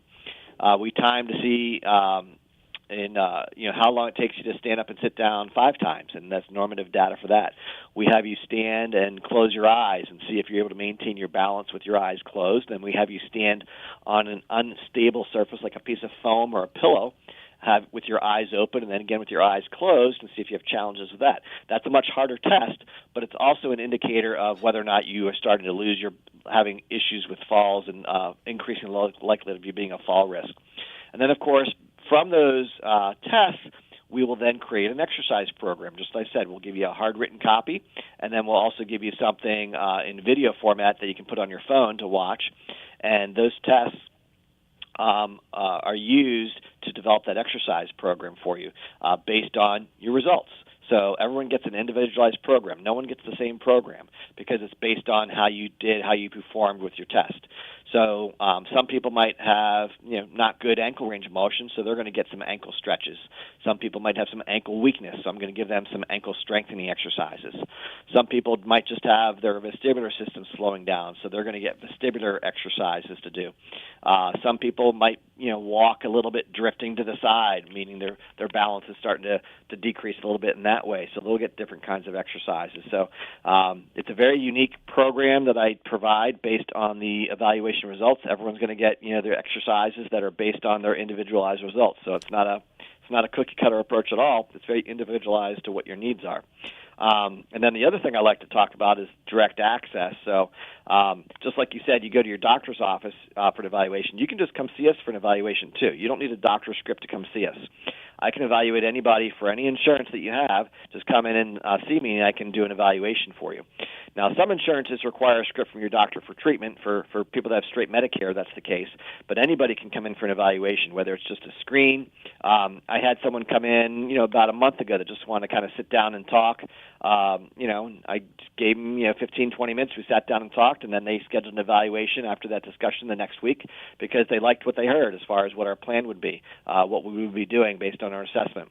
We time to see how long it takes you to stand up and sit down 5 times, and that's normative data for that. We have you stand and close your eyes and see if you're able to maintain your balance with your eyes closed. And we have you stand on an unstable surface like a piece of foam or a pillow, have with your eyes open and then again with your eyes closed, and see if you have challenges with that. That's a much harder test, but it's also an indicator of whether or not you are starting to lose having issues with falls and increasing the likelihood of you being a fall risk. And then, of course, from those tests, we will then create an exercise program. Just like I said, we'll give you a hard-written copy, and then we'll also give you something in video format that you can put on your phone to watch. And those tests are used to develop that exercise program for you based on your results. So everyone gets an individualized program. No one gets the same program because it's based on how you performed with your test. So some people might have not good ankle range of motion, so they're going to get some ankle stretches. Some people might have some ankle weakness, so I'm going to give them some ankle strengthening exercises. Some people might just have their vestibular system slowing down, so they're going to get vestibular exercises to do. Some people might walk a little bit drifting to the side, meaning their balance is starting to decrease a little bit in that way, so they'll get different kinds of exercises. So it's a very unique program that I provide based on the evaluation results. Everyone's going to get their exercises that are based on their individualized results. So it's not a cookie cutter approach at all. It's very individualized to what your needs are. And then the other thing I like to talk about is direct access. So just like you said, you go to your doctor's office for an evaluation. You can just come see us for an evaluation too. You don't need a doctor's script to come see us. I can evaluate anybody for any insurance that you have. Just come in and see me, and I can do an evaluation for you. Now, some insurances require a script from your doctor for treatment. For people that have straight Medicare, that's the case. But anybody can come in for an evaluation, whether it's just a screen. I had someone come in, about a month ago that just wanted to kind of sit down and talk. I gave them, 15, 20 minutes. We sat down and talked, and then they scheduled an evaluation after that discussion the next week because they liked what they heard as far as what our plan would be, what we would be doing based on our assessment.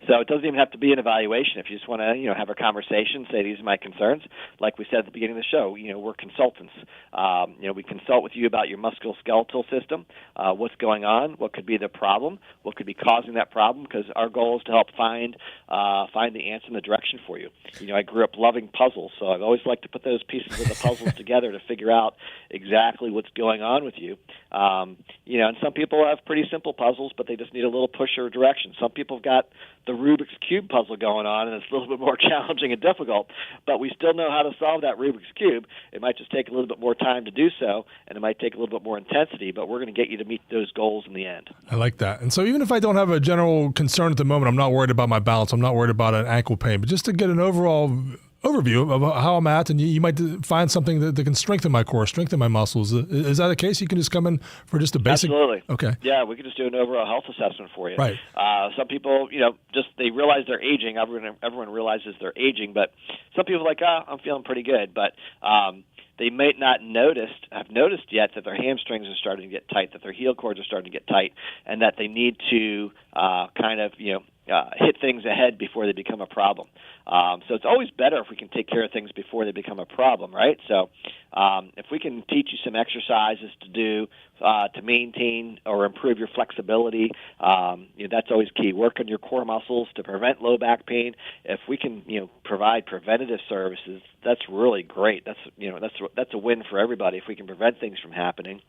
So it doesn't even have to be an evaluation. If you just want to, have a conversation, say these are my concerns. Like we said at the beginning of the show, we're consultants. We consult with you about your musculoskeletal system, what's going on, what could be the problem, what could be causing that problem, because our goal is to help find the answer and the direction for you. I grew up loving puzzles, so I've always liked to put those pieces of the puzzles together to figure out exactly what's going on with you. And some people have pretty simple puzzles, but they just need a little push or direction. Some people have got the Rubik's Cube puzzle going on, and it's a little bit more challenging and difficult, but we still know how to solve that Rubik's Cube. It might just take a little bit more time to do so, and it might take a little bit more intensity, but we're going to get you to meet those goals in the end. I like that. And so even if I don't have a general concern at the moment, I'm not worried about my balance, I'm not worried about an ankle pain, but just to get an overall overview of how I'm at, and you might find something that can strengthen my core, strengthen my muscles. Is that the case? You can just come in for just a basic? Absolutely. Okay. Yeah, we can just do an overall health assessment for you. Right. Some people, just they realize they're aging. Everyone realizes they're aging, but some people are like, I'm feeling pretty good. But they may not have noticed yet that their hamstrings are starting to get tight, that their heel cords are starting to get tight, and that they need to hit things ahead before they become a problem. So it's always better if we can take care of things before they become a problem, right? So if we can teach you some exercises to do to maintain or improve your flexibility, that's always key. Work on your core muscles to prevent low back pain. If we can, provide preventative services, that's really great. That's a win for everybody if we can prevent things from happening.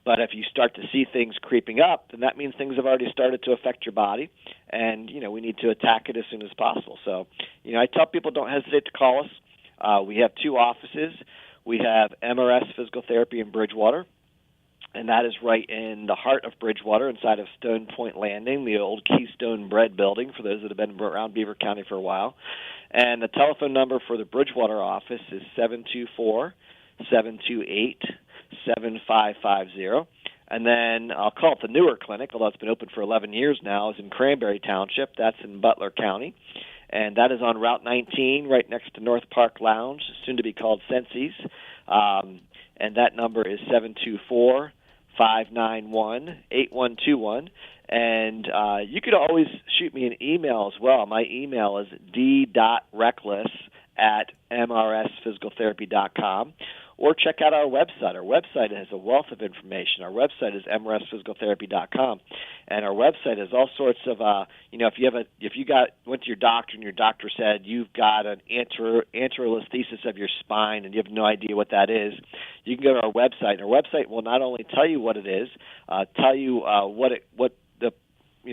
But if you start to see things creeping up, then that means things have already started to affect your body, and, we need to attack it as soon as possible. So, I tell people don't hesitate to call us. We have 2 offices. We have MRS Physical Therapy in Bridgewater, and that is right in the heart of Bridgewater, inside of Stone Point Landing, the old Keystone Bread building, for those that have been around Beaver County for a while. And the telephone number for the Bridgewater office is 724-728-7550. And then I'll call it the newer clinic, although it's been open for 11 years now, is in Cranberry Township. That's in Butler County. And that is on Route 19, right next to North Park Lounge, soon to be called Sensi's. And that number is 724-591-8121. And you could always shoot me an email as well. My email is d.reckless@mrsphysicaltherapy.com. Or check out our website. Our website has a wealth of information. Our website is mrsphysicaltherapy.com, and our website has all sorts of, if you went to your doctor and your doctor said you've got an anterolisthesis of your spine and you have no idea what that is, you can go to our website. And our website will not only tell you what it is, tell you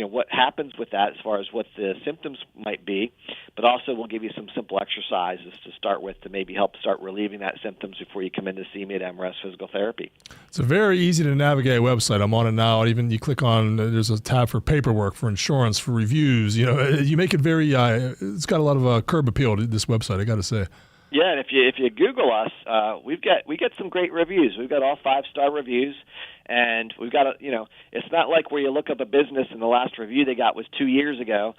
what happens with that as far as what the symptoms might be, but also we'll give you some simple exercises to start with to maybe help start relieving that symptoms before you come in to see me at MRS Physical Therapy. It's a very easy to navigate website. I'm on it now. Even you click on, there's a tab for paperwork, for insurance, for reviews. You make it very, it's got a lot of curb appeal to this website, I got to say. Yeah, and if you Google us, we get some great reviews. We've got all 5-star reviews, and we've got it's not like where you look up a business and the last review they got was 2 years ago.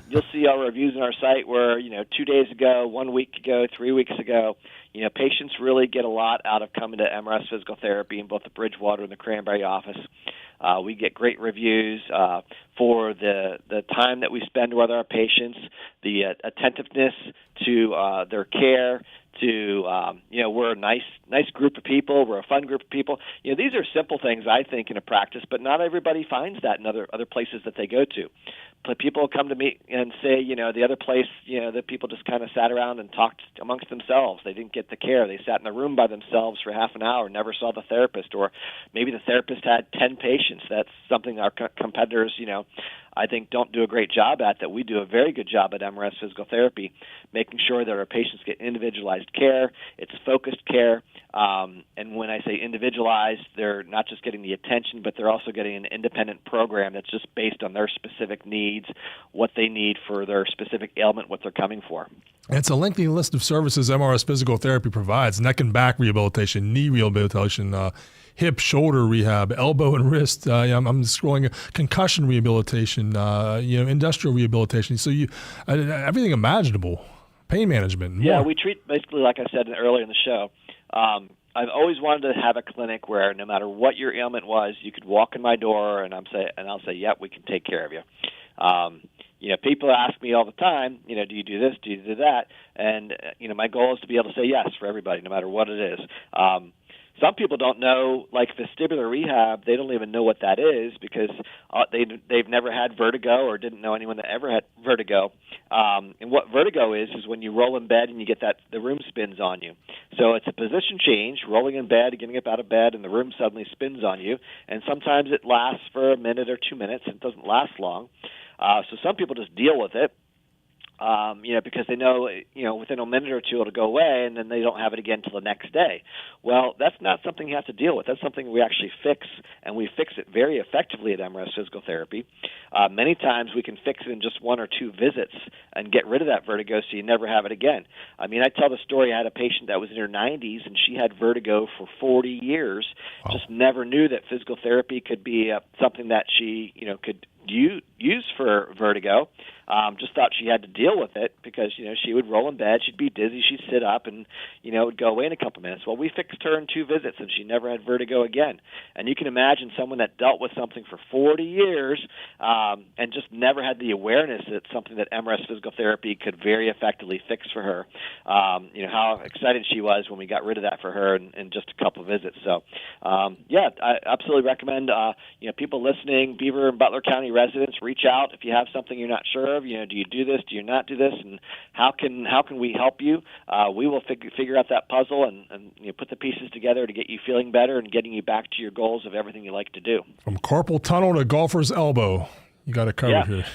You'll see our reviews on our site where 2 days ago, 1 week ago, 3 weeks ago. Patients really get a lot out of coming to MRS Physical Therapy in both the Bridgewater and the Cranberry office. We get great reviews for the time that we spend with our patients, the attentiveness to their care, to we're a nice group of people, we're a fun group of people. These are simple things, I think, in a practice, but not everybody finds that in other places that they go to. But people come to me and say, the other place, that people just kind of sat around and talked amongst themselves. They didn't get the care. They sat in a room by themselves for half an hour, never saw the therapist, or maybe the therapist had 10 patients. That's something our competitors, I think don't do a great job at, that we do a very good job at MRS Physical Therapy, making sure that our patients get individualized care. It's focused care. And when I say individualized, they're not just getting the attention, but they're also getting an independent program that's just based on their specific needs, what they need for their specific ailment, what they're coming for. It's a lengthy list of services MRS Physical Therapy provides: neck and back rehabilitation, knee rehabilitation, hip, shoulder rehab, elbow and wrist. I'm scrolling concussion rehabilitation, industrial rehabilitation. So everything imaginable, pain management. Yeah, we treat basically, like I said earlier in the show. I've always wanted to have a clinic where no matter what your ailment was, you could walk in my door and I'll say, yep, we can take care of you. People ask me all the time, do you do this, do you do that? And, my goal is to be able to say yes for everybody, no matter what it is. Some people don't know, like vestibular rehab, they don't even know what that is because they've never had vertigo or didn't know anyone that ever had vertigo. And what vertigo is when you roll in bed and you get the room spins on you. So it's a position change, rolling in bed, getting up out of bed, and the room suddenly spins on you. And sometimes it lasts for a minute or 2 minutes. It doesn't last long. So some people just deal with it. Because they know, within a minute or two it'll go away, and then they don't have it again until the next day. Well, that's not something you have to deal with. That's something we actually fix, and we fix it very effectively at MRS Physical Therapy. Many times we can fix it in just 1 or 2 visits and get rid of that vertigo so you never have it again. I tell the story. I had a patient that was in her 90s, and she had vertigo for 40 years, Wow. Just never knew that physical therapy could be something that she, could use for vertigo. Just thought she had to deal with it because, she would roll in bed, she'd be dizzy, she'd sit up, and, it would go away in a couple minutes. Well, we fixed her in 2 visits, and she never had vertigo again. And you can imagine someone that dealt with something for 40 years and just never had the awareness that something that MRS Physical Therapy could very effectively fix for her. How excited she was when we got rid of that for her in just a couple of visits. So, I absolutely recommend, people listening, Beaver and Butler County residents, reach out if you have something you're not sure of. Do you do this? Do you not do this? And how can we help you? We will figure out that puzzle and put the pieces together to get you feeling better and getting you back to your goals of everything you like to do. From carpal tunnel to golfer's elbow, you got it covered here.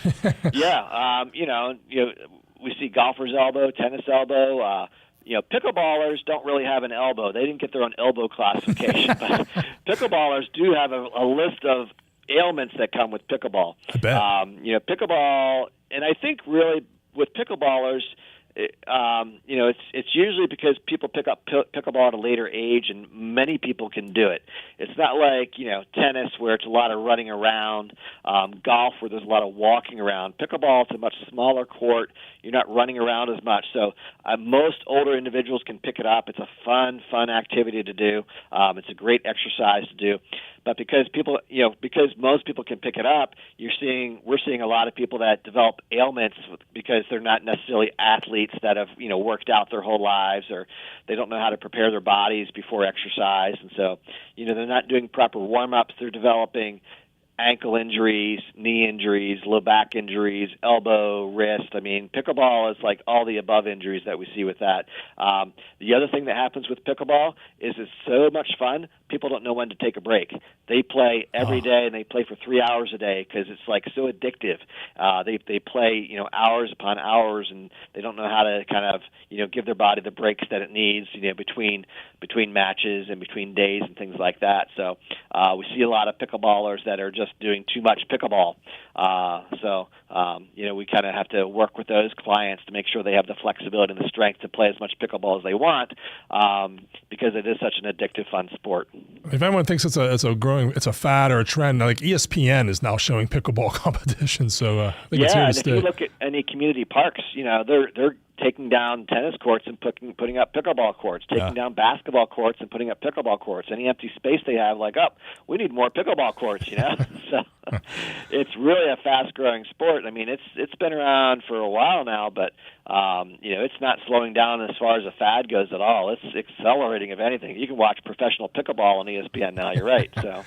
We see golfer's elbow, tennis elbow, pickleballers don't really have an elbow. They didn't get their own elbow classification. But pickleballers do have a list of ailments that come with pickleball. I bet. Pickleball, and I think really with pickleballers, it's usually because people pick up pickleball at a later age, and many people can do it. It's not like tennis where it's a lot of running around, golf where there's a lot of walking around. Pickleball, it's a much smaller court. You're not running around as much, so most older individuals can pick it up. It's a fun activity to do. It's a great exercise to do. But because most people can pick it up, we're seeing a lot of people that develop ailments because they're not necessarily athletes that have worked out their whole lives, or they don't know how to prepare their bodies before exercise, and so they're not doing proper warm-ups. They're developing ankle injuries, knee injuries, low back injuries, elbow, wrist. I mean, pickleball is like all the above injuries that we see with that. The other thing that happens with pickleball is it's so much fun, people don't know when to take a break. They play every day, and they play for 3 hours a day because it's like so addictive. They play hours upon hours, and they don't know how to kind of give their body the breaks that it needs between matches and between days and things like that. So we see a lot of pickleballers that are just doing too much pickleball. We kind of have to work with those clients to make sure they have the flexibility and the strength to play as much pickleball as they want, because it is such an addictive, fun sport. If anyone thinks it's a fad or a trend, like ESPN is now showing pickleball competition, so I think it's here to stay. If you look at any community parks, they're taking down tennis courts and putting up pickleball courts, taking down basketball courts and putting up pickleball courts. Any empty space they have, we need more pickleball courts, So it's really a fast-growing sport. I mean, it's been around for a while now, but it's not slowing down as far as a fad goes at all. It's accelerating, if anything. You can watch professional pickleball on ESPN now. You're right. So.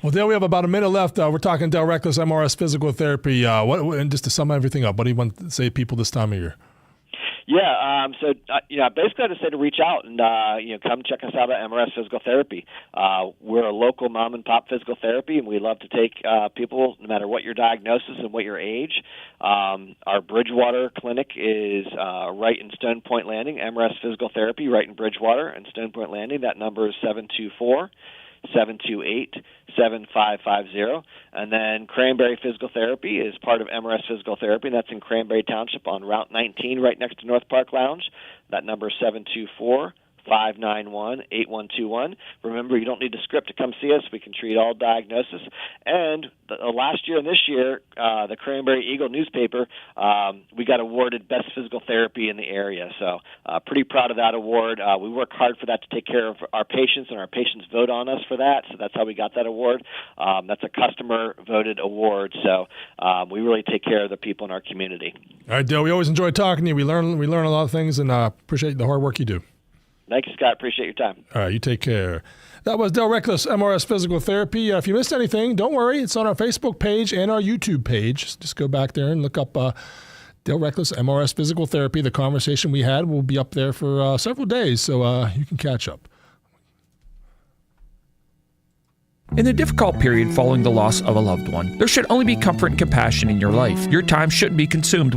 Well, Dale, we have about a minute left. We're talking Dale Reckless, MRS Physical Therapy. And just to sum everything up, what do you want to say to people this time of year? Yeah, basically I just say to reach out and, come check us out at MRS Physical Therapy. We're a local mom-and-pop physical therapy, and we love to take people, no matter what your diagnosis and what your age. Our Bridgewater clinic is right in Stone Point Landing, MRS Physical Therapy, right in Bridgewater and Stone Point Landing. That number is 724-728-7550. And then Cranberry Physical Therapy is part of MRS Physical Therapy, and that's in Cranberry Township on Route 19 right next to North Park Lounge. That number is 724-591-8121. Remember, you don't need a script to come see us. We can treat all diagnosis. And last year and this year, the Cranberry Eagle newspaper, we got awarded Best Physical Therapy in the area. So pretty proud of that award. We work hard for that to take care of our patients, and our patients vote on us for that. So that's how we got that award. That's a customer-voted award. So we really take care of the people in our community. All right, Dale, we always enjoy talking to you. We learn a lot of things, and appreciate the hard work you do. Thank you, Scott. Appreciate your time. All right, you take care. That was Dale Reckless, MRS Physical Therapy. If you missed anything, don't worry. It's on our Facebook page and our YouTube page. Just go back there and look up Dale Reckless, MRS Physical Therapy. The conversation we had will be up there for several days, so you can catch up. In the difficult period following the loss of a loved one, there should only be comfort and compassion in your life. Your time shouldn't be consumed